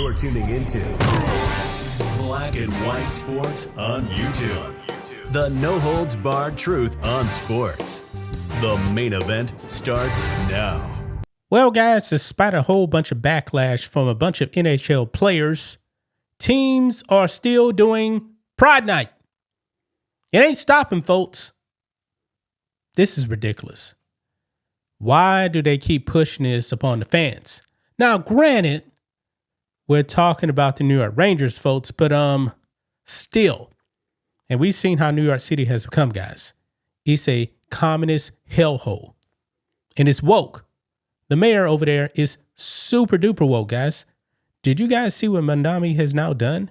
You're tuning into Black and White Sports on YouTube. The no-holds-barred truth on sports. The main event starts now. Well, guys, despite a whole bunch of backlash from a bunch of NHL players, teams are still doing Pride Night. It ain't stopping, folks. This is ridiculous. Why do they keep pushing this upon the fans? Now, granted, we're talking about the New York Rangers, folks, but still, and we've seen how New York City has become, guys. It's a communist hellhole, and it's woke. The mayor over there is super duper woke, guys. Did you guys see what Mandami has now done?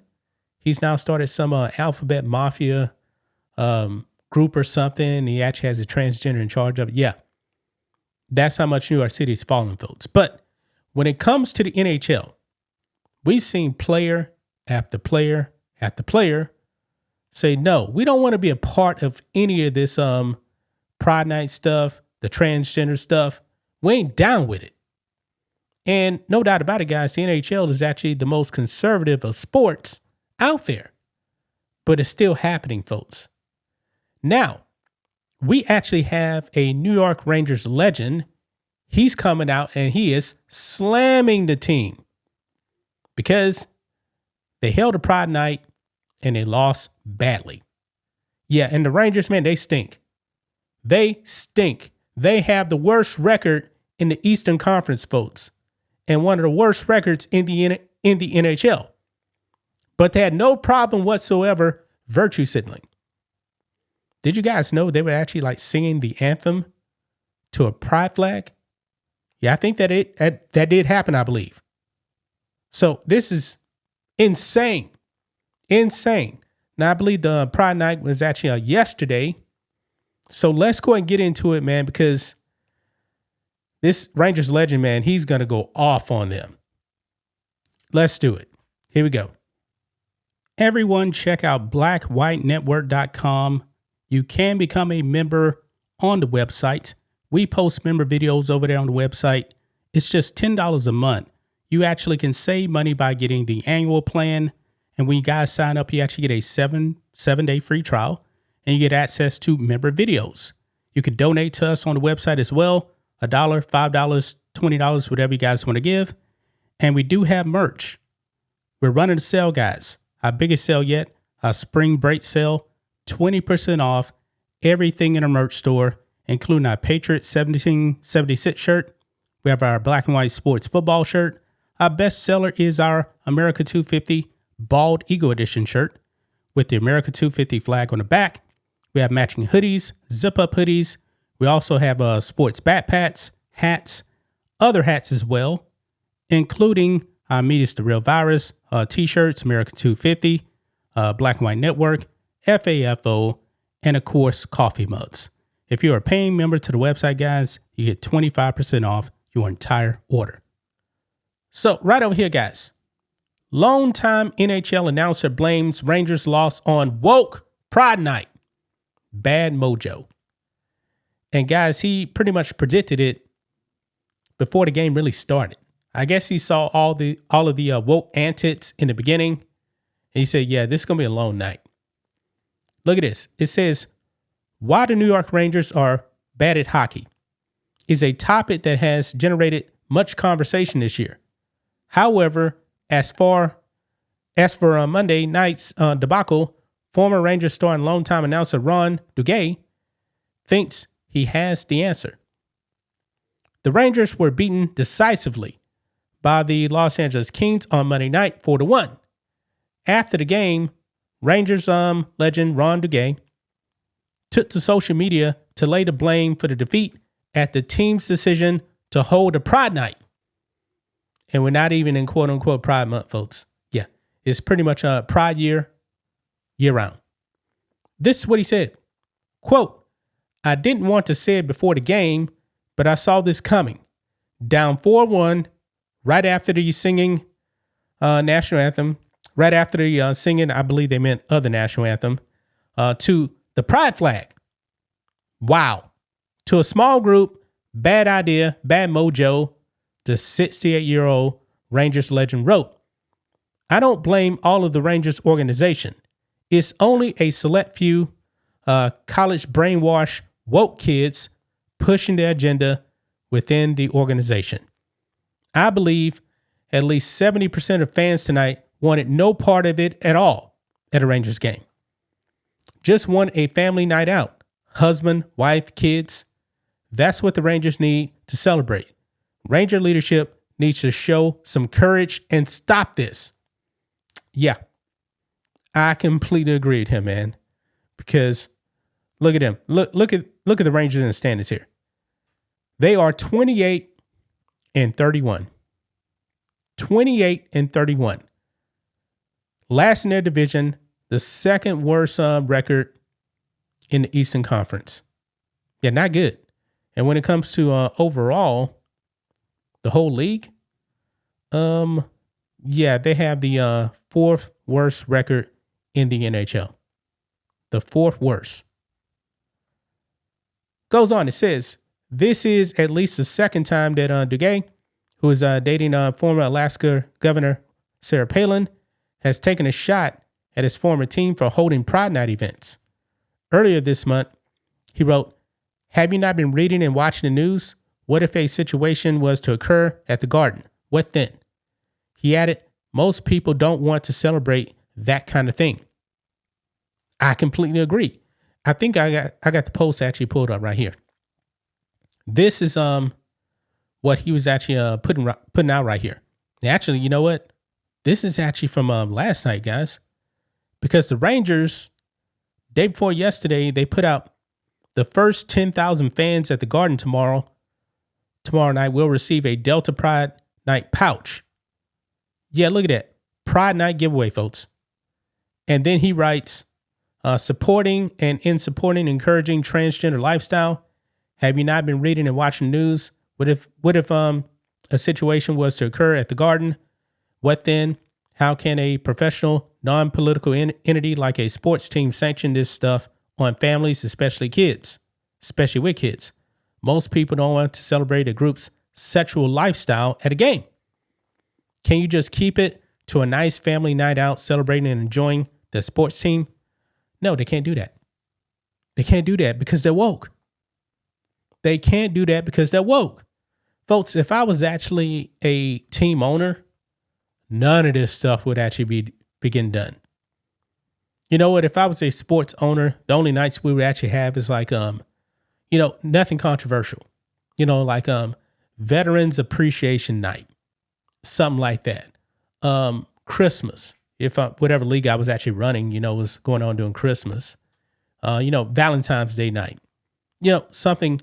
He's now started some alphabet mafia group or something. He actually has a transgender in charge of it. Yeah, that's how much New York City is falling, folks. But when it comes to the NHL, we've seen player after player after player say, no, we don't want to be a part of any of this Pride Night stuff, the transgender stuff. We ain't down with it. And no doubt about it, guys, the NHL is actually the most conservative of sports out there. But it's still happening, folks. Now, we actually have a New York Rangers legend. He's coming out and he is slamming the team because they held a Pride Night and they lost badly. Yeah, and the Rangers, man, they stink. They stink. They have the worst record in the Eastern Conference, folks, and one of the worst records in the NHL. But they had no problem whatsoever virtue signaling. Did you guys know they were actually like singing the anthem to a pride flag? Yeah, I think that did happen, I believe. So this is insane. Insane. Now, I believe the Pride Night was actually yesterday. So let's go and get into it, man, because this Rangers legend, man, he's going to go off on them. Let's do it. Here we go. Everyone check out blackwhitenetwork.com. You can become a member on the website. We post member videos over there on the website. It's just $10 a month. You actually can save money by getting the annual plan. And when you guys sign up, you actually get a seven-day free trial. And you get access to member videos. You can donate to us on the website as well. $1, $5, $20, whatever you guys want to give. And we do have merch. We're running a sale, guys. Our biggest sale yet, our spring break sale. 20% off everything in our merch store, including our Patriot 1776 shirt. We have our Black and White Sports football shirt. Our best seller is our America 250 Bald Eagle Edition shirt with the America 250 flag on the back. We have matching hoodies, zip-up hoodies. We also have sports backpacks, hats, other hats as well, including Media's The Real Virus, T-shirts, America 250, Black and White Network, FAFO, and of course, coffee mugs. If you're a paying member to the website, guys, you get 25% off your entire order. So right over here, guys, longtime NHL announcer blames Rangers loss on woke Pride Night. Bad mojo. And guys, he pretty much predicted it before the game really started. I guess he saw all of the woke antics in the beginning. And he said, yeah, this is going to be a long night. Look at this. It says, why the New York Rangers are bad at hockey is a topic that has generated much conversation this year. However, as for Monday night's debacle, former Rangers star and longtime announcer Ron Duguay thinks he has the answer. The Rangers were beaten decisively by the Los Angeles Kings on Monday night 4-1. After the game, Rangers legend Ron Duguay took to social media to lay the blame for the defeat at the team's decision to hold a Pride Night. And we're not even in quote-unquote Pride Month, folks. Yeah, it's pretty much a Pride year round. This is what he said. Quote, I didn't want to say it before the game, but I saw this coming. Down 4-1, right after the singing national anthem, right after the singing, I believe they meant other national anthem, to the pride flag. Wow. To a small group, bad idea, bad mojo, the 68-year-old Rangers legend wrote. I don't blame all of the Rangers organization. It's only a select few college brainwash woke kids pushing the agenda within the organization. I believe at least 70% of fans tonight wanted no part of it at all at a Rangers game. Just want a family night out. Husband, wife, kids. That's what the Rangers need to celebrate. Ranger leadership needs to show some courage and stop this. Yeah, I completely agree with him, man. Because look at him. Look at the Rangers in the standings here. They are 28-31. 28-31. Last in their division, the second worst record in the Eastern Conference. Yeah, not good. And when it comes to overall, the whole league, yeah, they have the fourth worst record in the NHL. The fourth worst. Goes on, it says, this is at least the second time that Duguay, who is dating former Alaska Governor Sarah Palin, has taken a shot at his former team for holding Pride Night events. Earlier this month, he wrote, "Have you not been reading and watching the news? What if a situation was to occur at the Garden? What then?" He added, "Most people don't want to celebrate that kind of thing." I completely agree. I think I got the post actually pulled up right here. This is what he was actually putting out right here. Actually, you know what? This is actually from last night, guys, because the Rangers, day before yesterday, they put out the first 10,000 fans at the Garden tomorrow night will receive a Delta Pride Night pouch. Yeah, look at that. Pride Night giveaway, folks. And then he writes, supporting and encouraging transgender lifestyle. Have you not been reading and watching news? What if a situation was to occur at the Garden? What then? How can a professional, non-political entity like a sports team sanction this stuff on families, especially with kids? Most people don't want to celebrate a group's sexual lifestyle at a game. Can you just keep it to a nice family night out, celebrating and enjoying the sports team? No, they can't do that. They can't do that because they're woke. They can't do that because they're woke. Folks, if I was actually a team owner, none of this stuff would actually be getting done. You know what? If I was a sports owner, the only nights we would actually have is like, nothing controversial. Like Veterans Appreciation Night, something like that. Christmas, if whatever league I was actually running, was going on during Christmas. Valentine's Day night. Something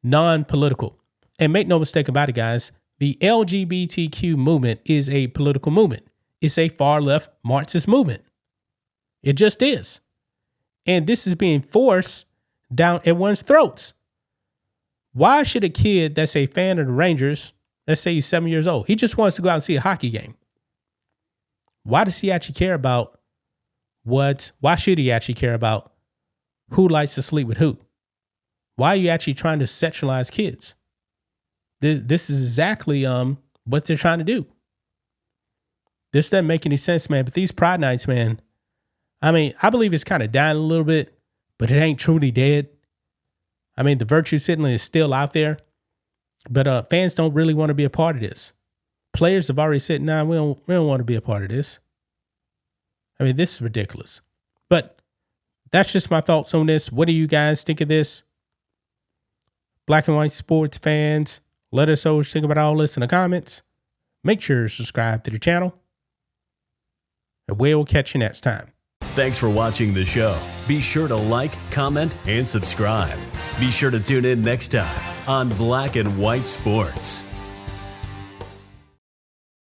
non-political. And make no mistake about it, guys. The LGBTQ movement is a political movement. It's a far left Marxist movement. It just is. And this is being forced down everyone's throats. Why should a kid that's a fan of the Rangers, let's say he's 7 years old, he just wants to go out and see a hockey game. Why does he actually care about why should he actually care about who likes to sleep with who? Why are you actually trying to sexualize kids? This is exactly what they're trying to do. This doesn't make any sense, man. But these Pride Nights, man, I mean, I believe it's kind of dying a little bit, but it ain't truly dead. I mean, the virtue signaling is still out there, but fans don't really want to be a part of this. Players have already said, "Nah, we don't want to be a part of this." I mean, this is ridiculous. But that's just my thoughts on this. What do you guys think of this? Black and white sports fans, let us know what you think about all this in the comments. Make sure to subscribe to the channel. And we'll catch you next time. Thanks for watching the show. Be sure to like, comment, and subscribe. Be sure to tune in next time on Black and White Sports.